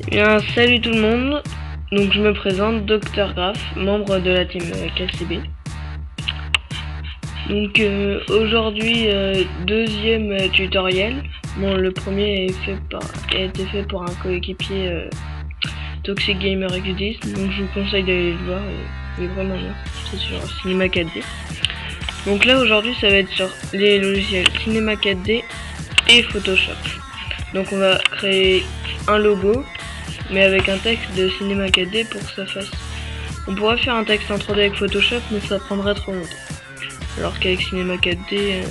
Bien, salut tout le monde. Donc je me présente, Dr Graph, membre de la team KCB. Donc aujourd'hui deuxième tutoriel. Bon, le premier a été fait par un coéquipier Toxic Gamer X10, donc je vous conseille d'aller le voir, il est vraiment bien. C'est sur Cinema 4D. Donc là aujourd'hui ça va être sur les logiciels Cinema 4D et Photoshop. Donc on va créer un logo, mais avec un texte de Cinema 4D pour que ça fasse. On pourrait faire un texte en 3D avec Photoshop, mais ça prendrait trop longtemps. Alors qu'avec Cinema 4D,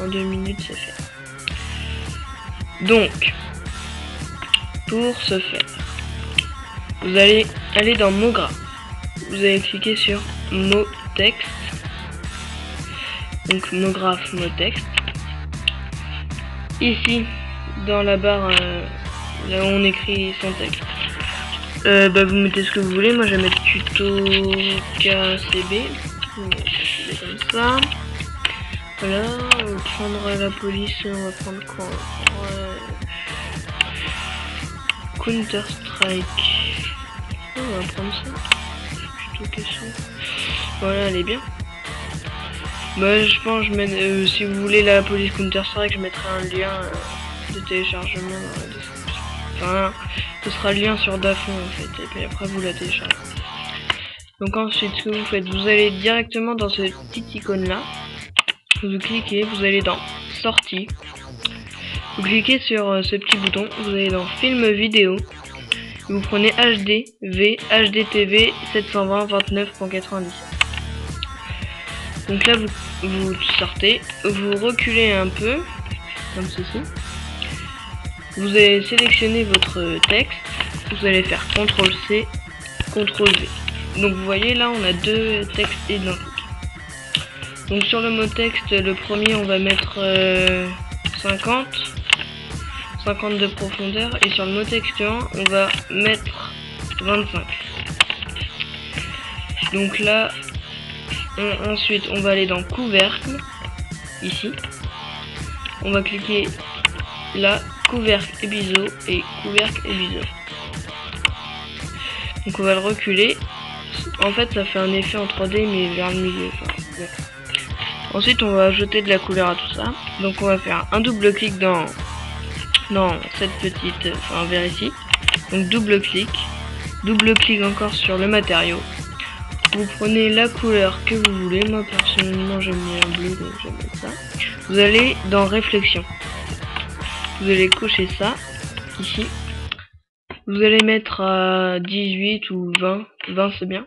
en 2 minutes ça fait. Donc, pour ce faire, vous allez aller dans MoGraph. Vous allez cliquer sur mot texte. Donc MoGraph, mot texte. Ici, dans la barre là où on écrit son texte, vous mettez ce que vous voulez. Moi je vais mettre tuto KCB. Comme ça. Voilà, on va prendre la police, on va prendre quoi? Counter Strike. On va prendre ça. Tuto KCB. Voilà, elle est bien. Bah je pense je mets si vous voulez la police Counter Strike, je mettrai un lien de téléchargement dans la description. Enfin, ce sera le lien sur Dafon en fait, et puis après vous la téléchargez. Donc ensuite ce que vous faites, vous allez directement dans cette petite icône là, vous cliquez, vous allez dans sortie, vous cliquez sur ce petit bouton, vous allez dans film vidéo, vous prenez HD, V, HDTV 720-29.97. Donc là vous sortez, vous reculez un peu, comme ceci. Vous allez sélectionner votre texte, vous allez faire CTRL-C, CTRL-V. Donc vous voyez là on a deux textes identiques. Donc sur le mot texte, le premier on va mettre 50 de profondeur, et sur le mot texte 1 on va mettre 25. Donc là ensuite on va aller dans couvercle, ici on va cliquer là, couvercle et biseau, et couvercle et biseau. Donc on va le reculer. En fait ça fait un effet en 3D mais vers le milieu. Enfin, ouais. Ensuite on va ajouter de la couleur à tout ça. Donc on va faire un double clic dans cette petite, enfin vers ici. Donc double clic encore sur le matériau. Vous prenez la couleur que vous voulez. Moi personnellement j'aime bien un bleu, donc je vais mettre ça. Vous allez dans réflexion. Vous allez cocher ça ici. Vous allez mettre à 18 ou 20. 20 c'est bien.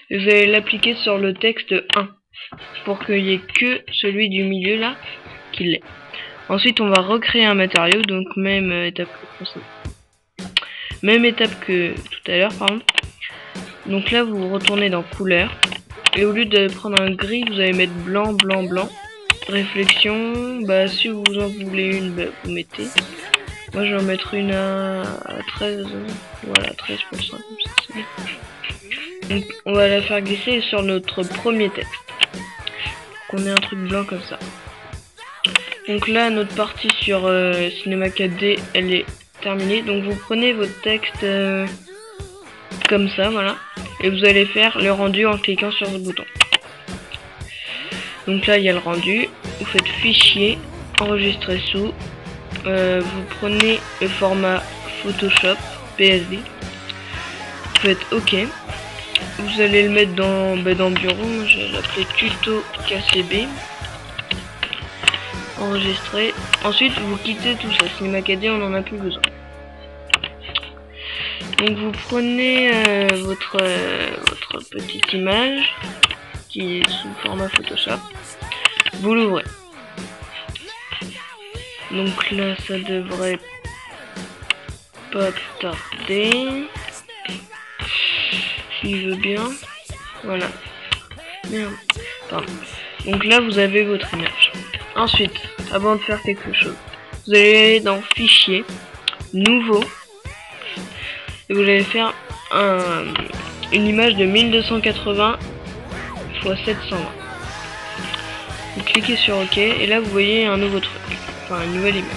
Et vous allez l'appliquer sur le texte 1 pour qu'il n'y ait que celui du milieu là qui l'est. Ensuite on va recréer un matériau, donc même étape que tout à l'heure pardon. Donc là vous retournez dans couleur, et au lieu de prendre un gris vous allez mettre blanc, blanc, blanc. Réflexion, si vous en voulez une, vous mettez. Moi je vais en mettre une à 13, voilà 13%, comme ça c'est bien. Donc on va la faire glisser sur notre premier texte. Donc on ait un truc blanc comme ça. Donc là notre partie sur Cinema 4D elle est terminée. Donc vous prenez votre texte comme ça, voilà, et vous allez faire le rendu en cliquant sur ce bouton. Donc là il y a le rendu, vous faites fichier, enregistrer sous, vous prenez le format Photoshop PSD, vous faites OK, vous allez le mettre dans bureau, moi je vais l'appeler tuto KCB, enregistrer, ensuite vous quittez tout ça, Cinema 4D on n'en a plus besoin. Donc vous prenez votre petite image qui est sous format Photoshop, vous l'ouvrez. Donc là ça devrait pas tarder, s'il veut bien. Voilà. Merde. Pardon. Donc là vous avez votre image. Ensuite, avant de faire quelque chose, vous allez aller dans fichier, nouveau, et vous allez faire une image de 1280 x 720. Vous cliquez sur OK, et là vous voyez un nouveau truc, enfin une nouvelle image.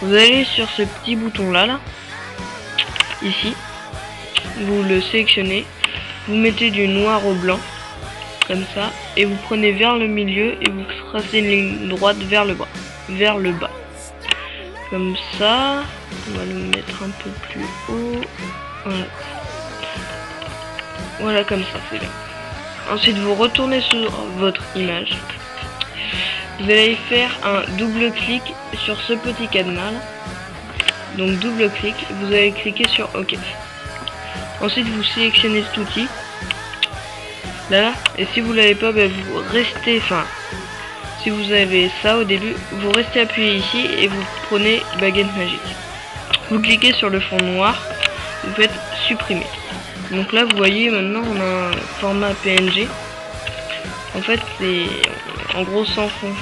Vous allez sur ce petit bouton là, ici, vous le sélectionnez, vous mettez du noir au blanc, comme ça, et vous prenez vers le milieu et vous tracez une ligne droite vers le bas, comme ça. On va le mettre un peu plus haut, voilà comme ça, c'est bien. Ensuite vous retournez sur votre image, vous allez faire un double clic sur ce petit cadenas là. Donc double clic, vous allez cliquer sur OK. Ensuite vous sélectionnez cet outil là, et si vous l'avez pas, vous restez, si vous avez ça au début, vous restez appuyé ici et vous prenez baguette magique. Vous cliquez sur le fond noir, vous faites supprimer. Donc là vous voyez, maintenant on a un format PNG. En fait c'est en gros sans fond,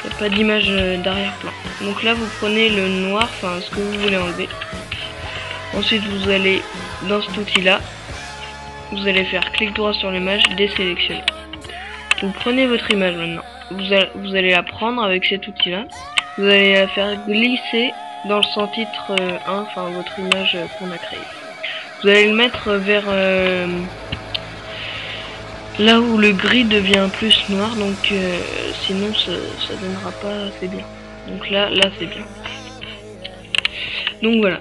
il n'y a pas d'image d'arrière-plan. Donc là vous prenez le noir, ce que vous voulez enlever. Ensuite vous allez dans cet outil là, vous allez faire clic droit sur l'image, désélectionner. Vous prenez votre image maintenant, vous allez la prendre avec cet outil là, vous allez la faire glisser dans le sans titre 1, votre image qu'on a créée. Vous allez le mettre vers là où le gris devient plus noir, donc sinon ça donnera pas assez bien. Donc là c'est bien. Donc voilà.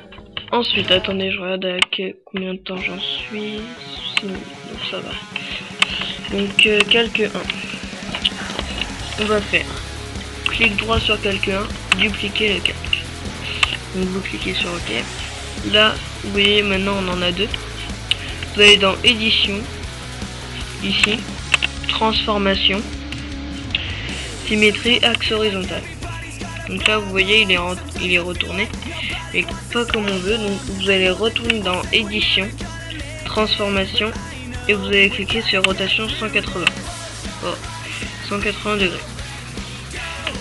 Ensuite, attendez, je regarde à combien de temps j'en suis. Donc ça va. Donc calque 1. On va faire clic droit sur calque 1, dupliquer le calque. Donc vous cliquez sur OK. Là, vous voyez, maintenant on en a deux. Vous allez dans édition, ici, transformation, symétrie, axe horizontal. Donc là vous voyez, il est retourné, mais pas comme on veut. Donc vous allez retourner dans édition, transformation, et vous allez cliquer sur rotation 180. 180 degrés.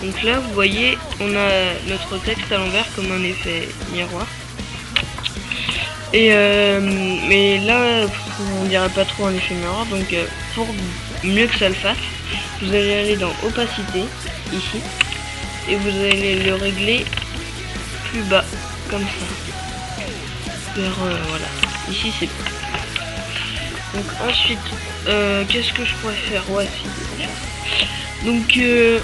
Donc là vous voyez, on a notre texte à l'envers comme un effet miroir. Et mais là on dirait pas trop un effet miroir, donc pour mieux que ça le fasse, vous allez aller dans opacité ici et vous allez le régler plus bas comme ça, vers voilà, ici c'est bon. Donc ensuite qu'est-ce que je pourrais faire, donc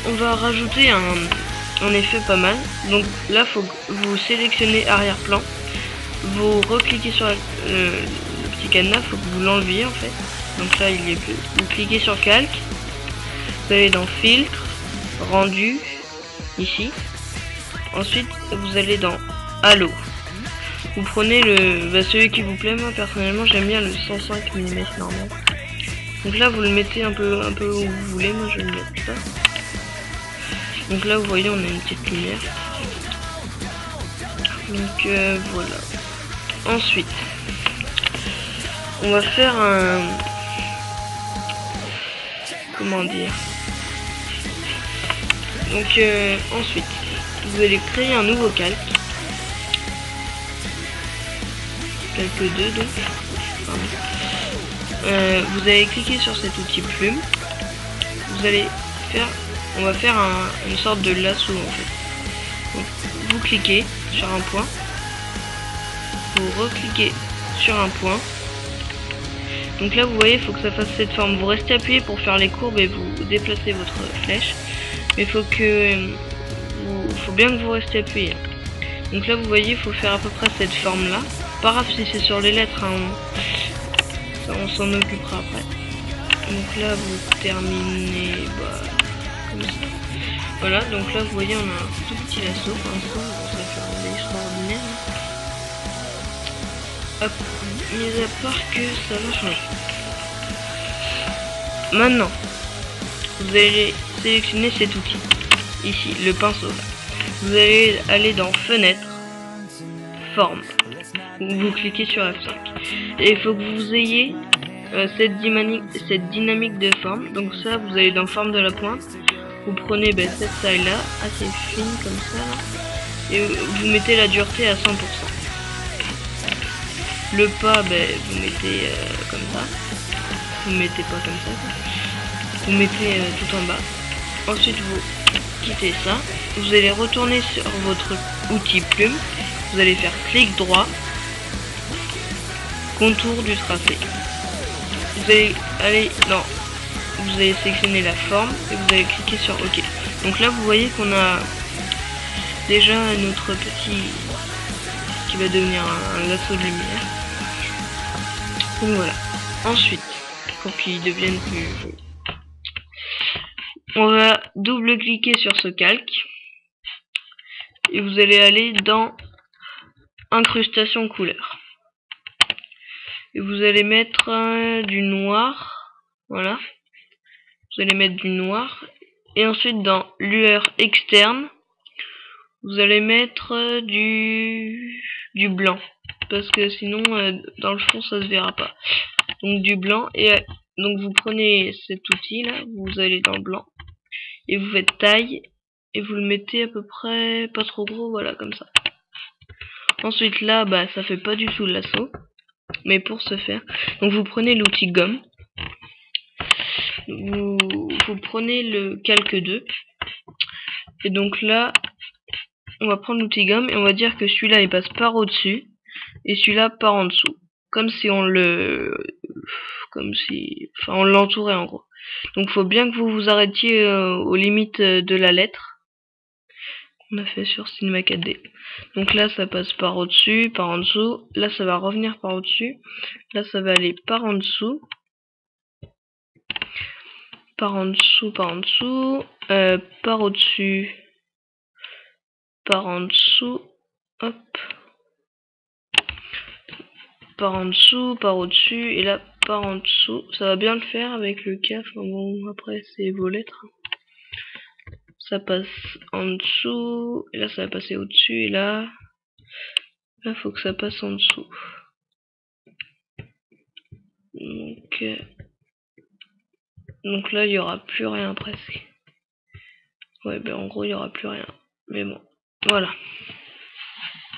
on va rajouter un effet pas mal. Donc là faut que vous sélectionnez arrière-plan, vous recliquez sur le petit cadenas, faut que vous l'enleviez en fait. Donc là il y est plus. Vous cliquez sur calque, vous allez dans filtre, rendu, ici. Ensuite vous allez dans halo. Vous prenez celui qui vous plaît. Moi personnellement j'aime bien le 105 mm normal. Donc là vous le mettez un peu où vous voulez, moi je vais le mettre ça. Donc là vous voyez on a une petite lumière. Donc voilà. Ensuite, on va faire un... Comment dire? Donc ensuite, vous allez créer un nouveau calque. Calque 2 donc. Vous allez cliquer sur cet outil plume. Vous allez faire... On va faire une sorte de lasso en fait. Donc, vous cliquez sur un point. Vous recliquez sur un point. Donc là vous voyez, il faut que ça fasse cette forme. Vous restez appuyé pour faire les courbes et vous déplacez votre flèche. Mais il faut bien que vous restiez appuyé. Donc là vous voyez, il faut faire à peu près cette forme là. Pas grave si c'est sur les lettres, hein, on s'en occupera après. Donc là vous terminez comme ça. Voilà, donc là vous voyez on a un tout petit lasso. Pour l'instant ça va faire des extraordinaires. Hop, mis à part que ça va changer. Maintenant, vous allez sélectionner cet outil, ici, le pinceau. Vous allez aller dans fenêtre, forme. Vous cliquez sur F5. Et il faut que vous ayez cette dynamique de forme. Donc ça, vous allez dans forme de la pointe. Vous prenez cette taille là, assez fine comme ça, là, et vous mettez la dureté à 100%. Le pas, vous mettez comme ça. Vous mettez pas comme ça. Vous mettez tout en bas. Ensuite, vous quitter ça, vous allez retourner sur votre outil plume, vous allez faire clic droit, contour du tracé. Vous allez sélectionner la forme et vous allez cliquer sur OK. Donc là vous voyez qu'on a déjà notre petit qui va devenir un lasso de lumière. Donc voilà. Ensuite, pour qu'il devienne plus joli, on va double-cliquer sur ce calque et vous allez aller dans incrustation couleur. Et vous allez mettre du noir. Voilà. Vous allez mettre du noir. Et ensuite dans lueur externe, vous allez mettre du blanc. Parce que sinon, dans le fond, ça se verra pas. Donc du blanc. Et donc vous prenez cet outil là, vous allez dans blanc. Et vous faites taille. Et vous le mettez à peu près pas trop gros, voilà, comme ça. Ensuite là, bah ça fait pas du tout le lasso. Mais pour ce faire, donc vous prenez l'outil gomme. Vous prenez le calque 2. Et donc là, on va prendre l'outil gomme et on va dire que celui-là il passe par au-dessus et celui-là par en dessous. Comme si on on l'entourait en gros. Donc faut bien que vous vous arrêtiez aux limites de la lettre qu'on a fait sur Cinema 4D. Donc là ça passe par au-dessus, par en dessous. Là ça va revenir par au-dessus. Là ça va aller par en dessous. Par en dessous, par en dessous. Par au-dessus. Par en dessous. Hop. Par en dessous, par au-dessus, et là, par en dessous. Ça va bien le faire avec le K. Enfin bon, après, c'est vos lettres. Ça passe en dessous, et là, ça va passer au-dessus, et là, faut que ça passe en dessous. Donc là, il n'y aura plus rien presque. Ouais, ben en gros, il n'y aura plus rien. Mais bon, voilà.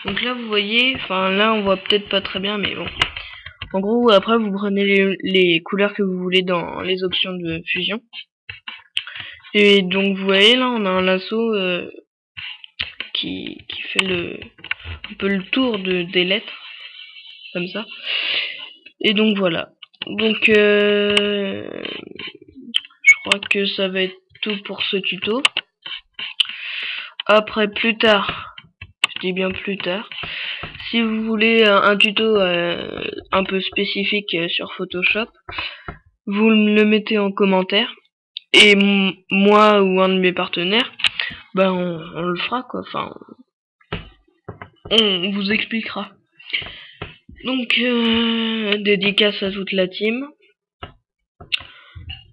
Donc là, vous voyez, enfin là, on voit peut-être pas très bien, mais bon. En gros, après, vous prenez les couleurs que vous voulez dans les options de fusion. Et donc, vous voyez, là, on a un lasso qui fait un peu le tour des lettres. Comme ça. Et donc, voilà. Donc, je crois que ça va être tout pour ce tuto. Après, plus tard, je dis bien plus tard, si vous voulez un tuto un peu spécifique sur Photoshop, vous le mettez en commentaire. Et moi ou un de mes partenaires, ben on le fera quoi. Enfin, on vous expliquera. Donc, dédicace à toute la team.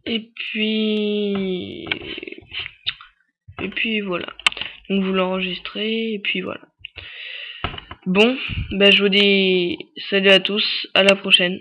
Et puis voilà. Donc vous l'enregistrez et puis voilà. Bon, ben je vous dis salut à tous, à la prochaine.